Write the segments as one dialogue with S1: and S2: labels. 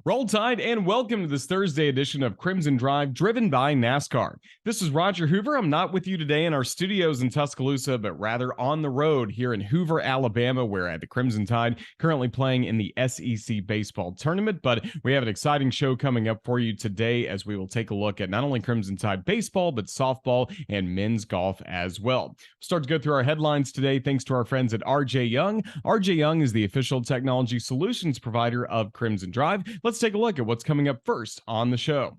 S1: Roll Tide and welcome to this Thursday edition of Crimson Drive, driven by NASCAR. This is Roger Hoover. I'm not with you today in our studios in Tuscaloosa, but rather on the road here in Hoover, Alabama, where the Crimson Tide currently playing in the SEC baseball tournament. But we have an exciting show coming up for you today as we will take a look at not only Crimson Tide baseball, but softball and men's golf as well. We'll start to go through our headlines today thanks to our friends at RJ Young. RJ Young is the official technology solutions provider of Crimson Drive. Let's take a look at what's coming up first on the show.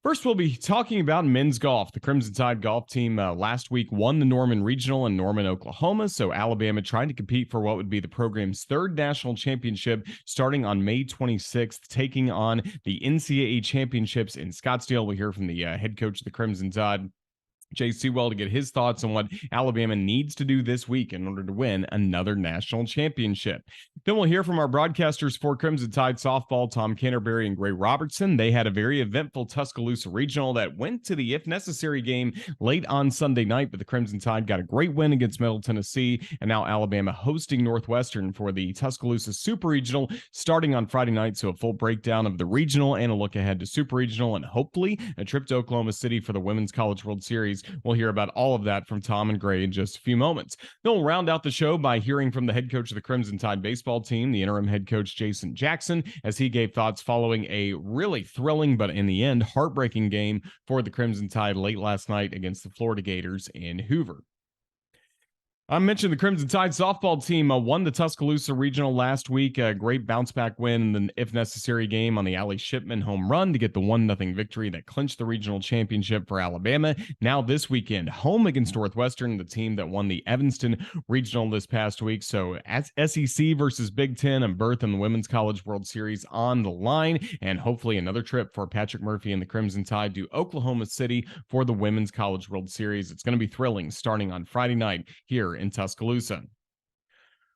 S1: First, we'll be talking about men's golf. The Crimson Tide golf team last week won the Norman Regional in Norman, Oklahoma. So Alabama trying to compete for what would be the program's third national championship starting on May 26th, taking on the NCAA championships in Scottsdale. We'll hear from the head coach of the Crimson Tide, Jay Sewell, to get his thoughts on what Alabama needs to do this week in order to win another national championship. Then we'll hear from our broadcasters for Crimson Tide softball, Tom Canterbury and Gray Robertson. They had a very eventful Tuscaloosa Regional that went to the if necessary game late on Sunday night, but the Crimson Tide got a great win against Middle Tennessee, and now Alabama hosting Northwestern for the Tuscaloosa Super Regional starting on Friday night. So a full breakdown of the regional and a look ahead to Super Regional and hopefully a trip to Oklahoma City for the Women's College World Series. We'll hear about all of that from Tom and Gray in just a few moments. Then we'll round out the show by hearing from the head coach of the Crimson Tide baseball team, the interim head coach Jason Jackson, as he gave thoughts following a really thrilling but in the end heartbreaking game for the Crimson Tide late last night against the Florida Gators in Hoover. I mentioned the Crimson Tide softball team won the Tuscaloosa Regional last week. A great bounce-back win in the if-necessary game on the Allie Shipman home run to get the 1-0 victory that clinched the regional championship for Alabama. Now this weekend, home against Northwestern, the team that won the Evanston Regional this past week. So as SEC versus Big Ten, and berth in the Women's College World Series on the line, and hopefully another trip for Patrick Murphy and the Crimson Tide to Oklahoma City for the Women's College World Series. It's going to be thrilling starting on Friday night here in Tuscaloosa.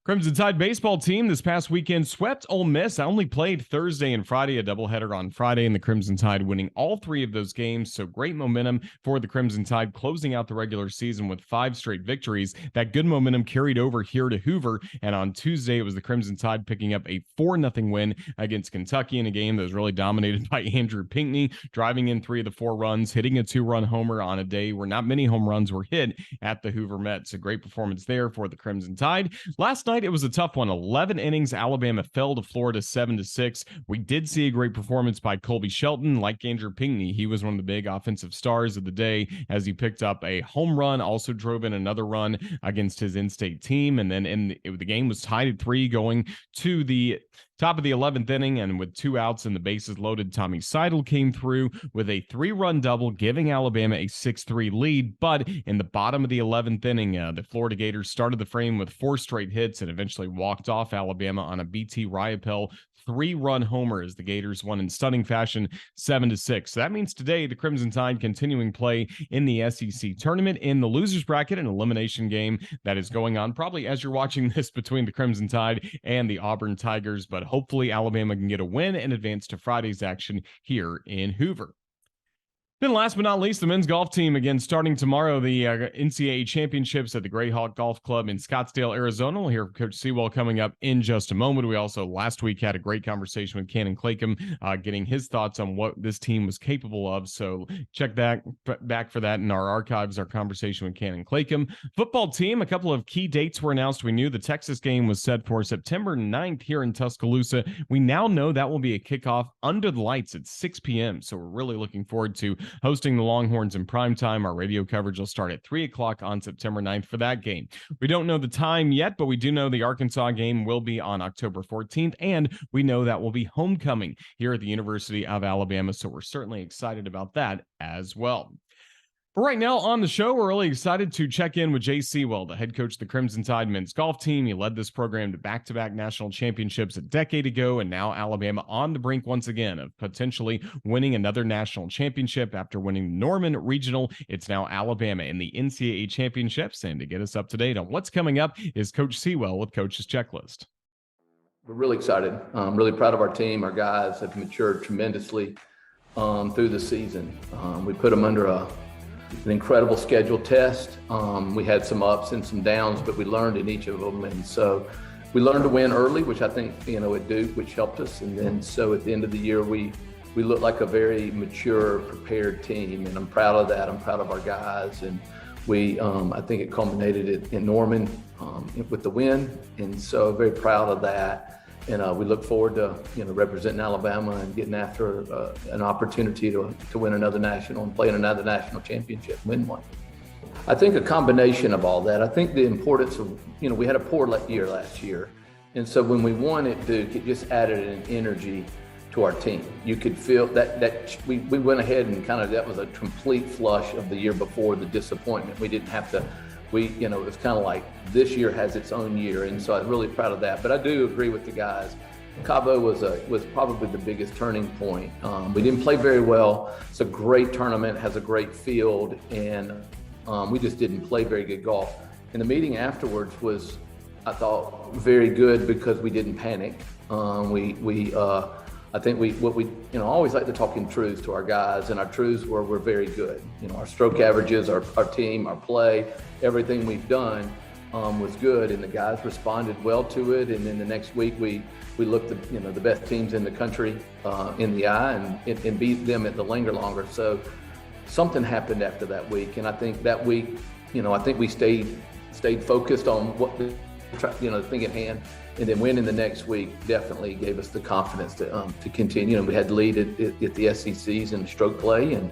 S1: Crimson Tide baseball team this past weekend swept Ole Miss. I only played Thursday and Friday, a doubleheader on Friday, and the Crimson Tide winning all three of those games. So great momentum for the Crimson Tide, closing out the regular season with 5 straight victories. That good momentum carried over here to Hoover, and on Tuesday, it was the Crimson Tide picking up a 4-0 win against Kentucky in a game that was really dominated by Andrew Pinckney, driving in 3 of the 4 runs, hitting a 2-run homer on a day where not many home runs were hit at the Hoover Mets. A great performance there for the Crimson Tide. Last night, it was a tough one. 11 innings. Alabama fell to Florida 7-6. We did see a great performance by Colby Shelton. Like Andrew Pinckney, he was one of the big offensive stars of the day as he picked up a home run, also drove in another run against his in-state team. And then the game was tied at 3 going to the top of the 11th inning, and with 2 outs and the bases loaded, Tommy Seidel came through with a 3-run double, giving Alabama a 6-3 lead. But in the bottom of the 11th inning, the Florida Gators started the frame with 4 straight hits and eventually walked off Alabama on a BT Riopel 3-run homer as the Gators won in stunning fashion 7-6. So that means today the Crimson Tide continuing play in the SEC tournament in the losers bracket, an elimination game that is going on probably as you're watching this between the Crimson Tide and the Auburn Tigers, but hopefully Alabama can get a win and advance to Friday's action here in Hoover. Then last but not least, the men's golf team, again, starting tomorrow, the NCAA championships at the Greyhawk Golf Club in Scottsdale, Arizona. We'll hear from Coach Sewell coming up in just a moment. We also, last week, had a great conversation with Cannon Claycomb, getting his thoughts on what this team was capable of. So check back for that in our archives, our conversation with Cannon Claycomb. Football team, a couple of key dates were announced. We knew the Texas game was set for September 9th here in Tuscaloosa. We now know that will be a kickoff under the lights at 6 p.m. So we're really looking forward to hosting the Longhorns in primetime. Our radio coverage will start at 3 o'clock on September 9th for that game. We don't know the time yet, but we do know the Arkansas game will be on October 14th, and we know that will be homecoming here at the University of Alabama, so we're certainly excited about that as well. But right now on the show, we're really excited to check in with Jay Sewell, the head coach of the Crimson Tide men's golf team. He led this program to back-to-back national championships a decade ago, and now Alabama on the brink once again of potentially winning another national championship after winning the Norman Regional. It's now Alabama in the NCAA championships, and to get us up to date on what's coming up is Coach Sewell with Coach's Checklist.
S2: We're really excited. I'm really proud of our team. Our guys have matured tremendously through the season. We put them under an incredible schedule test. We had some ups and some downs, but we learned in each of them. And so we learned to win early, which I think, at Duke, which helped us. And then so at the end of the year, we looked like a very mature, prepared team. And I'm proud of that. I'm proud of our guys. And I think it culminated in Norman with the win. And so very proud of that. And we look forward to, representing Alabama and getting after an opportunity to win another national and play in another national championship, win one. I think a combination of all that. I think the importance of, we had a poor year last year. And so when we won at Duke, it just added an energy to our team. You could feel that we went ahead and that was a complete flush of the year before, the disappointment. We didn't have to, it was kind of like this year has its own year. And so I'm really proud of that. But I do agree with the guys. Cabo was probably the biggest turning point. We didn't play very well. It's a great tournament, has a great field, and we just didn't play very good golf. And the meeting afterwards was, I thought, very good because we didn't panic. I think I always like to talk in truths to our guys, and our truths were very good. Our stroke averages, our team, our play, everything we've done was good, and the guys responded well to it. And then the next week we looked at the best teams in the country in the eye and beat them at the Linger Longer. So something happened after that week, and I think that week, I think we stayed focused on what the thing at hand, and then winning the next week definitely gave us the confidence to continue. And we had the lead at the SECs in stroke play and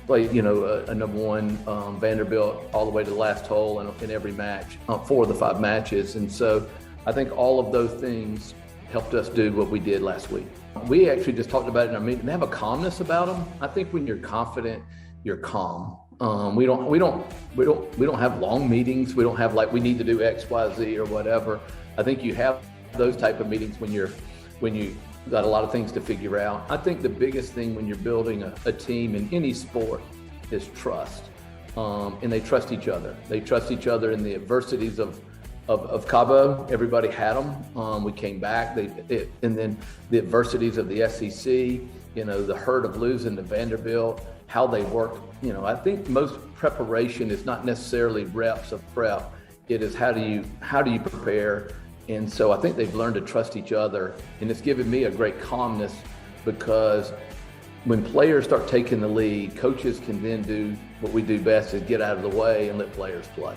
S2: play, a number one Vanderbilt all the way to the last hole in every match, 4 of the 5 matches. And so I think all of those things helped us do what we did last week. We actually just talked about it in our meeting. They have a calmness about them. I think when you're confident, you're calm. We don't have long meetings. We don't have we need to do X, Y, Z or whatever. I think you have those type of meetings when you got a lot of things to figure out. I think the biggest thing when you're building a team in any sport is trust. And they trust each other. They trust each other in the adversities of Cabo. Everybody had them. We came back. And then the adversities of the SEC, the hurt of losing to Vanderbilt, how they worked. I think most preparation is not necessarily reps of prep. It is how do you prepare. And so I think they've learned to trust each other, and it's given me a great calmness because when players start taking the lead, coaches can then do what we do best, is get out of the way and let players play.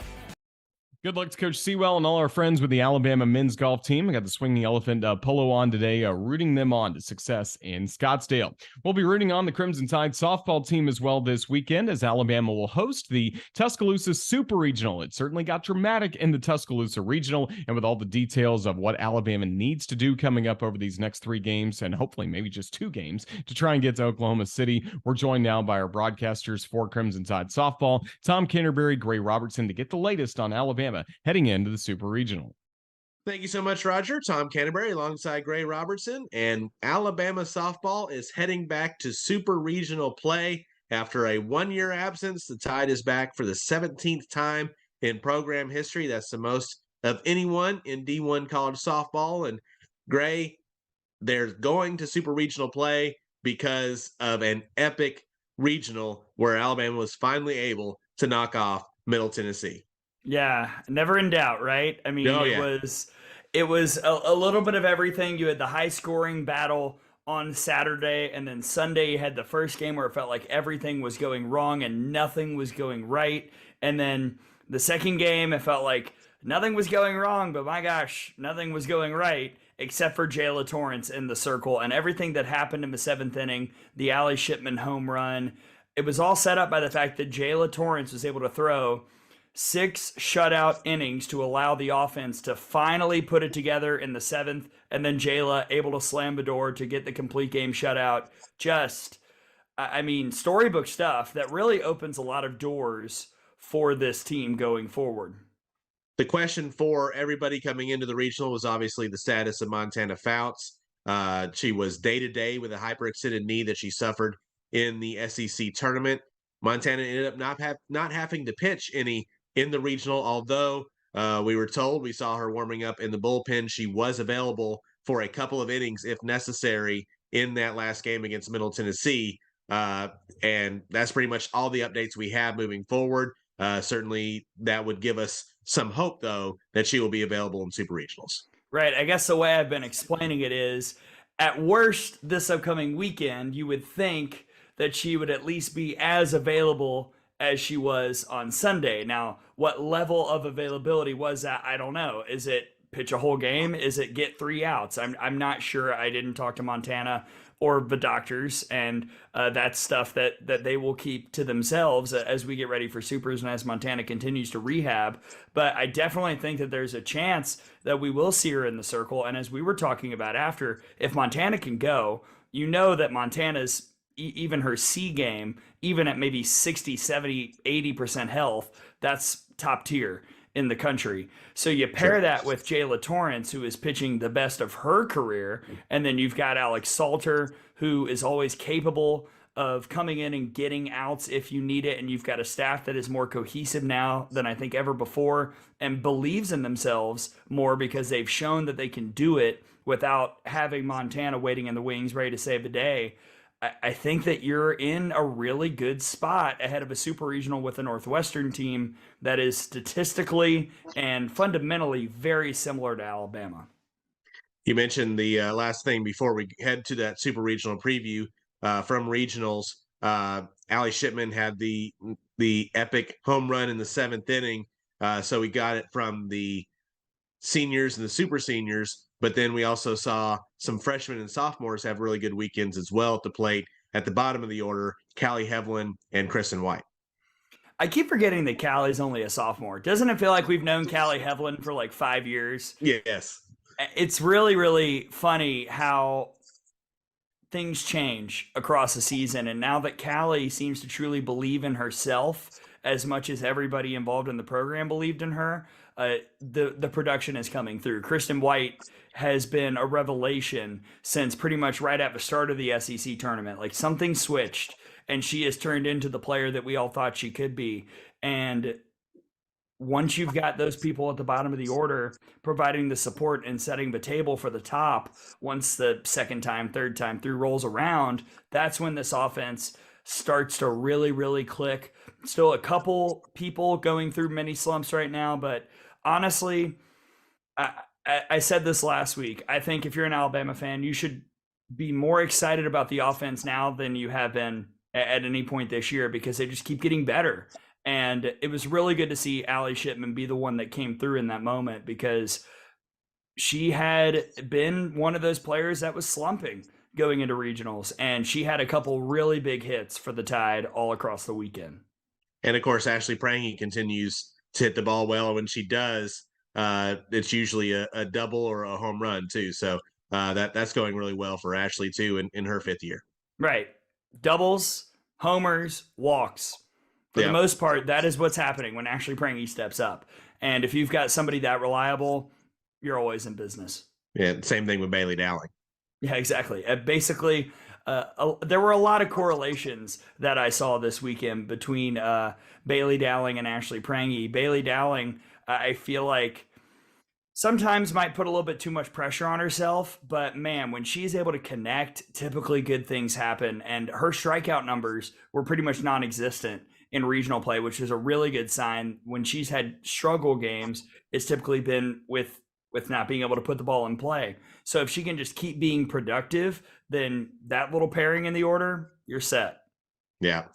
S1: Good luck to Coach Sewell and all our friends with the Alabama men's golf team. I got the Swinging Elephant polo on today, rooting them on to success in Scottsdale. We'll be rooting on the Crimson Tide softball team as well this weekend, as Alabama will host the Tuscaloosa Super Regional. It certainly got dramatic in the Tuscaloosa Regional, and with all the details of what Alabama needs to do coming up over these next 3 games, and hopefully maybe just 2 games to try and get to Oklahoma City, we're joined now by our broadcasters for Crimson Tide softball, Tom Canterbury, Gray Robertson, to get the latest on Alabama heading into the Super Regional.
S3: Thank you so much, Roger. Tom Canterbury alongside Gray Robertson, and Alabama softball is heading back to Super Regional play after a 1-year absence. The Tide is back for the 17th time in program history. That's the most of anyone in D1 college softball. And Gray, they're going to Super Regional play because of an epic regional where Alabama was finally able to knock off Middle Tennessee.
S4: Yeah, never in doubt, right? I mean, it was a little bit of everything. You had the high scoring battle on Saturday, and then Sunday you had the first game where it felt like everything was going wrong and nothing was going right. And then the second game, it felt like nothing was going wrong, but my gosh, nothing was going right except for Jayla Torrance in the circle and everything that happened in the 7th inning, the Allie Shipman home run. It was all set up by the fact that Jayla Torrance was able to throw 6 shutout innings to allow the offense to finally put it together in the 7th, and then Jayla able to slam the door to get the complete game shutout. Just, I mean, storybook stuff that really opens a lot of doors for this team going forward.
S3: The question for everybody coming into the regional was obviously the status of Montana Fouts. She was day-to-day with a hyperextended knee that she suffered in the SEC tournament. Montana ended up not having to pitch any in the regional, although we were told, we saw her warming up in the bullpen. She was available for a couple of innings if necessary in that last game against Middle Tennessee. And that's pretty much all the updates we have moving forward. Certainly that would give us some hope, though, that she will be available in Super Regionals.
S4: Right. I guess the way I've been explaining it is, at worst, this upcoming weekend, you would think that she would at least be as available as she was on Sunday. Now, what level of availability was that? I don't know. Is it pitch a whole game? Is it get 3 outs? I'm not sure. I didn't talk to Montana or the doctors, and that's stuff that they will keep to themselves as we get ready for Supers and as Montana continues to rehab. But I definitely think that there's a chance that we will see her in the circle. And as we were talking about after, if Montana can go, you know that Montana's even her C game, even at maybe 60, 70, 80% health, that's top tier in the country. So you pair that with Jayla Torrance, who is pitching the best of her career, and then you've got Alex Salter, who is always capable of coming in and getting outs if you need it, and you've got a staff that is more cohesive now than I think ever before and believes in themselves more because they've shown that they can do it without having Montana waiting in the wings ready to save the day. I think that you're in a really good spot ahead of a super regional with a Northwestern team that is statistically and fundamentally very similar to Alabama.
S3: You mentioned the last thing before we head to that super regional preview from regionals. Allie Shipman had the epic home run in the 7th inning. So we got it from the seniors and the super seniors. But then we also saw some freshmen and sophomores have really good weekends as well at the plate. At the bottom of the order, Callie Hevlin and Kristen White.
S4: I keep forgetting that Callie's only a sophomore. Doesn't it feel like we've known Callie Hevlin for like 5 years?
S3: Yes.
S4: It's really, really funny how things change across the season. And now that Callie seems to truly believe in herself as much as everybody involved in the program believed in her, the production is coming through. Kristen White has been a revelation since pretty much right at the start of the SEC tournament. Like something switched and she has turned into the player that we all thought she could be. And once you've got those people at the bottom of the order providing the support and setting the table for the top, once the second time, third time through rolls around, that's when this offense starts to really, really click. Still a couple people going through mini slumps right now, but honestly, I said this last week. I think if you're an Alabama fan, you should be more excited about the offense now than you have been at any point this year because they just keep getting better. And it was really good to see Allie Shipman be the one that came through in that moment because she had been one of those players that was slumping going into regionals. And she had a couple really big hits for the Tide all across the weekend.
S3: And of course, Ashley Prangy continues to hit the ball well. And when she does, it's usually a double or a home run too. So that's going really well for Ashley too in her 5th year.
S4: Right. Doubles, homers, walks. For the most part, that is what's happening when Ashley Prangy steps up. And if you've got somebody that reliable, you're always in business.
S3: Yeah, same thing with Bailey Dowling.
S4: Yeah, exactly. Basically, there were a lot of correlations that I saw this weekend between Bailey Dowling and Ashley Prangy. Bailey Dowling, I feel like sometimes might put a little bit too much pressure on herself, but man, when she's able to connect, typically good things happen. And her strikeout numbers were pretty much non-existent in regional play, which is a really good sign. When she's had struggle games, it's typically been with not being able to put the ball in play. So if she can just keep being productive, then that little pairing in the order, you're set.
S3: Yeah.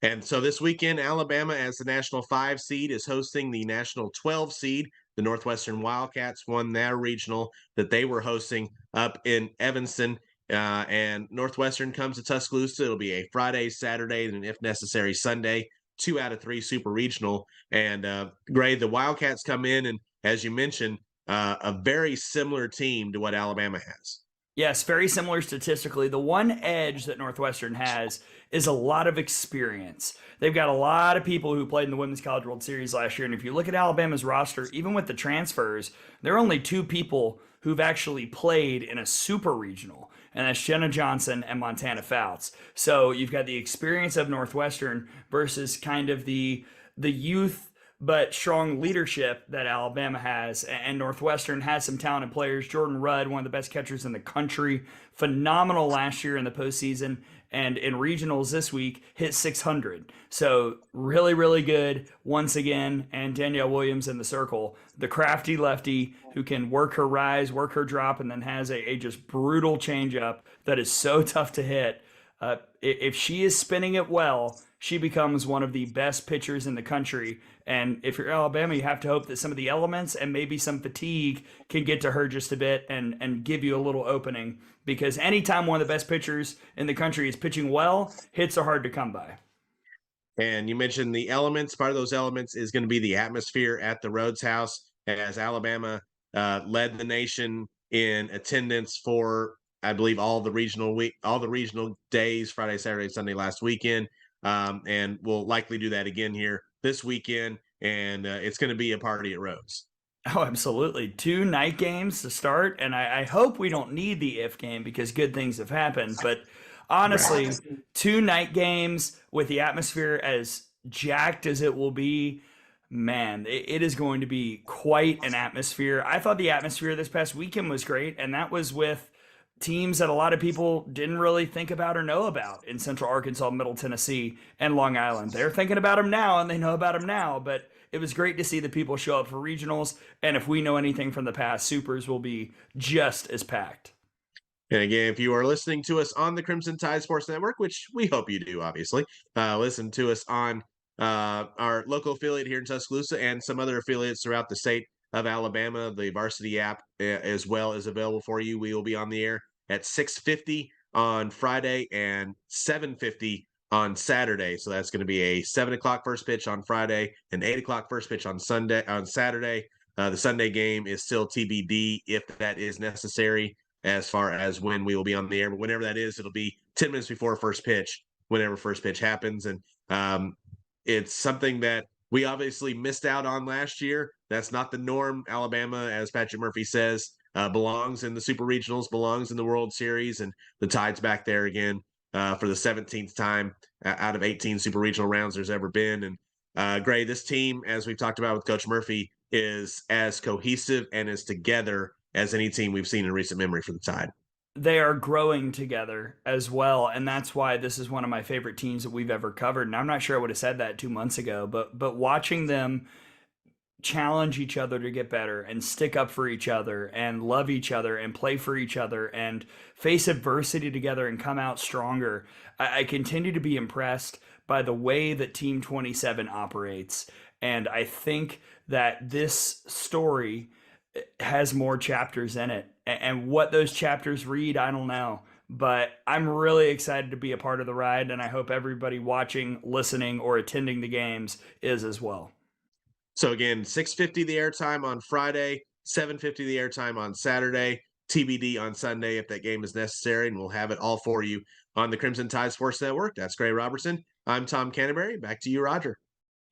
S3: And so this weekend, Alabama, as the national 5 seed, is hosting the national 12 seed. The Northwestern Wildcats won their regional that they were hosting up in Evanston. And Northwestern comes to Tuscaloosa. It'll be a Friday, Saturday, and if necessary, Sunday, 2 out of 3 super regional. And Gray, the Wildcats come in, and as you mentioned, a very similar team to what Alabama has.
S4: Yes, very similar statistically. The one edge that Northwestern has is a lot of experience. They've got a lot of people who played in the Women's College World Series last year. And if you look at Alabama's roster, even with the transfers, there are only 2 people who've actually played in a super regional, and that's Jenna Johnson and Montana Fouts. So you've got the experience of Northwestern versus kind of the youth but strong leadership that Alabama has. And Northwestern has some talented players. Jordan Rudd, one of the best catchers in the country, phenomenal last year in the postseason, and in regionals this week hit 600. So really, really good once again. And Danielle Williams in the circle, the crafty lefty who can work her rise, work her drop, and then has a just brutal changeup that is so tough to hit. If she is spinning it well, she becomes one of the best pitchers in the country. And if you're Alabama, you have to hope that some of the elements and maybe some fatigue can get to her just a bit and give you a little opening. Because anytime one of the best pitchers in the country is pitching well, hits are hard to come by.
S3: And you mentioned the elements. Part of those elements is going to be the atmosphere at the Rhodes House, as Alabama led the nation in attendance for, I believe, all the regional days, Friday, Saturday, Sunday last weekend, and we'll likely do that again here this weekend. And it's going to be a party at Rhodes.
S4: Oh, absolutely. 2 night games to start, and I hope we don't need the if game because good things have happened. But honestly, 2 night games with the atmosphere as jacked as it will be, man, it is going to be quite an atmosphere. I thought the atmosphere this past weekend was great, and that was with teams that a lot of people didn't really think about or know about in Central Arkansas, Middle Tennessee, and Long Island. They're thinking about them now, and they know about them now, but it was great to see the people show up for regionals, and if we know anything from the past, Supers will be just as packed.
S3: And again, if you are listening to us on the Crimson Tide Sports Network, which we hope you do, obviously, listen to us on our local affiliate here in Tuscaloosa and some other affiliates throughout the state of Alabama. The Varsity app as well is available for you. We will be on the air at 6:50 on Friday and 7:50 on Saturday. So that's going to be a 7 o'clock first pitch on Friday and 8 o'clock first pitch on Saturday. The Sunday game is still TBD if that is necessary as far as when we will be on the air. But whenever that is, it'll be 10 minutes before first pitch, whenever first pitch happens. And it's something that we obviously missed out on last year. That's not the norm. Alabama, as Patrick Murphy says, belongs in the Super Regionals, belongs in the World Series, and the Tide's back there again for the 17th time out of 18 Super Regional rounds there's ever been. And Gray, this team, as we've talked about with Coach Murphy, is as cohesive and as together as any team we've seen in recent memory for the Tide.
S4: They are growing together as well, and that's why this is one of my favorite teams that we've ever covered. And I'm not sure I would have said that 2 months ago, but watching them challenge each other to get better and stick up for each other and love each other and play for each other and face adversity together and come out stronger, I continue to be impressed by the way that Team 27 operates. And I think that this story has more chapters in it. And what those chapters read, I don't know. But I'm really excited to be a part of the ride, and I hope everybody watching, listening, or attending the games is as well.
S3: So again, 6:50 the airtime on Friday, 7:50 the airtime on Saturday, TBD on Sunday if that game is necessary, and we'll have it all for you on the Crimson Tide Sports Network. That's Gray Robertson. I'm Tom Canterbury. Back to you, Roger.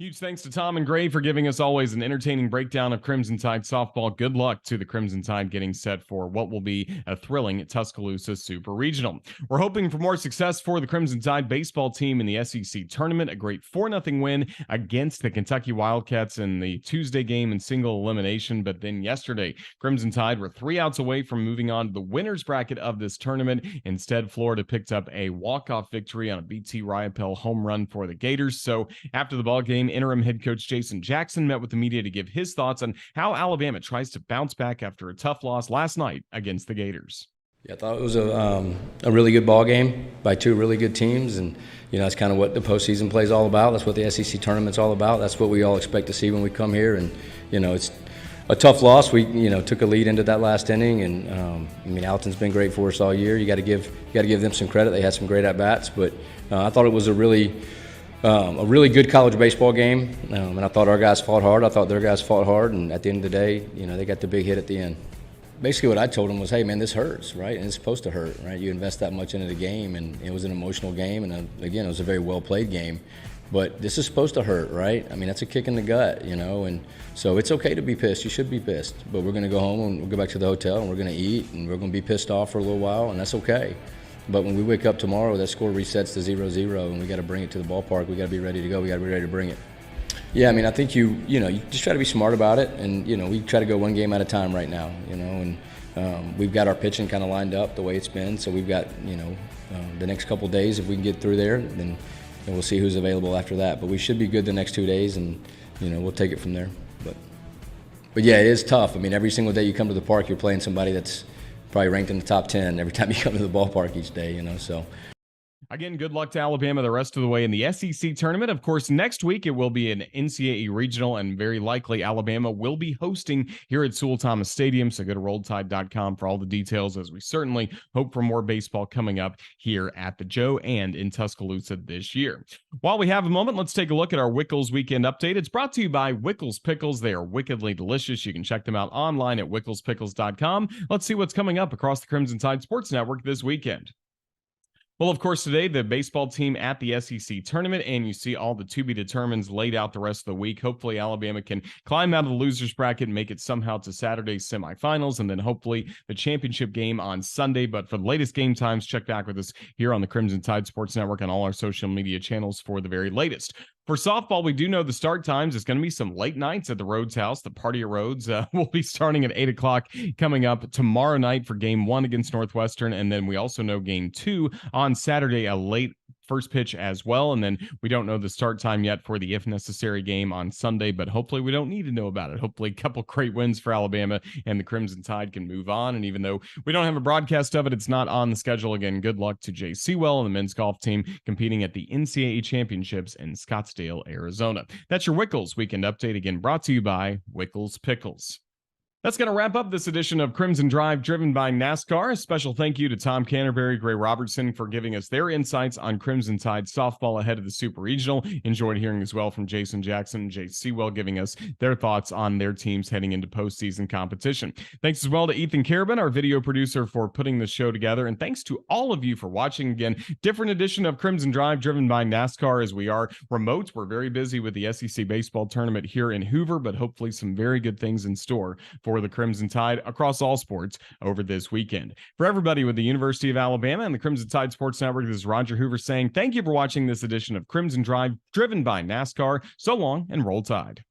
S1: Huge thanks to Tom and Gray for giving us always an entertaining breakdown of Crimson Tide softball. Good luck to the Crimson Tide getting set for what will be a thrilling Tuscaloosa Super Regional. We're hoping for more success for the Crimson Tide baseball team in the SEC tournament. A great 4-0 win against the Kentucky Wildcats in the Tuesday game in single elimination. But then yesterday, Crimson Tide were 3 outs away from moving on to the winner's bracket of this tournament. Instead, Florida picked up a walk-off victory on a BT Riopel home run for the Gators. So after the ball game, interim head coach Jason Jackson met with the media to give his thoughts on how Alabama tries to bounce back after a tough loss last night against the Gators.
S5: Yeah, I thought it was a really good ball game by 2 really good teams, and that's kind of what the postseason play is all about. That's what the SEC tournament's all about. That's what we all expect to see when we come here, and it's a tough loss. We took a lead into that last inning, and Alton's been great for us all year. You got to give them some credit. They had some great at bats, but I thought it was a really good college baseball game, and I thought our guys fought hard. I thought their guys fought hard, and at the end of the day, they got the big hit at the end. Basically what I told them was, hey, man, this hurts, right? And it's supposed to hurt, right? You invest that much into the game, and it was an emotional game, and again, it was a very well-played game. But this is supposed to hurt, right? That's a kick in the gut, and so it's okay to be pissed. You should be pissed. But we're going to go home, and we'll go back to the hotel, and we're going to eat, and we're going to be pissed off for a little while, and that's okay. But when we wake up tomorrow, that score resets to 0-0, and we got to bring it to the ballpark. We got to be ready to go. We got to be ready to bring it. Yeah, I mean, I think you just try to be smart about it, and we try to go one game at a time right now, and we've got our pitching kind of lined up the way it's been, so we've got the next couple of days. If we can get through there, then we'll see who's available after that. But we should be good the next 2 days, and we'll take it from there. But yeah, it is tough. I mean, every single day you come to the park, you're playing somebody that's probably ranked in the top 10 every time you come to the ballpark each day, so.
S1: Again, good luck to Alabama the rest of the way in the SEC tournament. Of course, next week it will be an NCAA regional, and very likely Alabama will be hosting here at Sewell Thomas Stadium. So go to RolledTide.com for all the details, as we certainly hope for more baseball coming up here at the Joe and in Tuscaloosa this year. While we have a moment, let's take a look at our Wickles Weekend Update. It's brought to you by Wickles Pickles. They are wickedly delicious. You can check them out online at WicklesPickles.com. Let's see what's coming up across the Crimson Tide Sports Network this weekend. Well, of course, today, the baseball team at the SEC tournament, and you see all the to-be-determines laid out the rest of the week. Hopefully, Alabama can climb out of the loser's bracket and make it somehow to Saturday's semifinals, and then hopefully the championship game on Sunday. But for the latest game times, check back with us here on the Crimson Tide Sports Network and all our social media channels for the very latest. For softball, we do know the start times. It's going to be some late nights at the Rhodes house. The Party of Rhodes will be starting at 8 o'clock coming up tomorrow night for Game 1 against Northwestern. And then we also know Game 2 on Saturday, a late first pitch as well. And then we don't know the start time yet for the If Necessary game on Sunday, but hopefully we don't need to know about it. Hopefully a couple great wins for Alabama and the Crimson Tide can move on. And even though we don't have a broadcast of it, it's not on the schedule. Again, good luck to Jay Sewell and the men's golf team competing at the NCAA championships in Scottsdale, Arizona. That's your Wickles Weekend Update, again brought to you by Wickles Pickles. That's going to wrap up this edition of Crimson Drive, driven by NASCAR. A special thank you to Tom Canterbury, Gray Robertson for giving us their insights on Crimson Tide softball ahead of the Super Regional. Enjoyed hearing as well from Jason Jackson and Jay Sewell giving us their thoughts on their teams heading into postseason competition. Thanks as well to Ethan Carabin, our video producer, for putting the show together. And thanks to all of you for watching. Again, different edition of Crimson Drive, driven by NASCAR, as we are remote. We're very busy with the SEC baseball tournament here in Hoover, but hopefully some very good things in store for the Crimson Tide across all sports over this weekend. For everybody with the University of Alabama and the Crimson Tide Sports Network, this is Roger Hoover saying thank you for watching this edition of Crimson Drive, driven by NASCAR. So long, and roll Tide.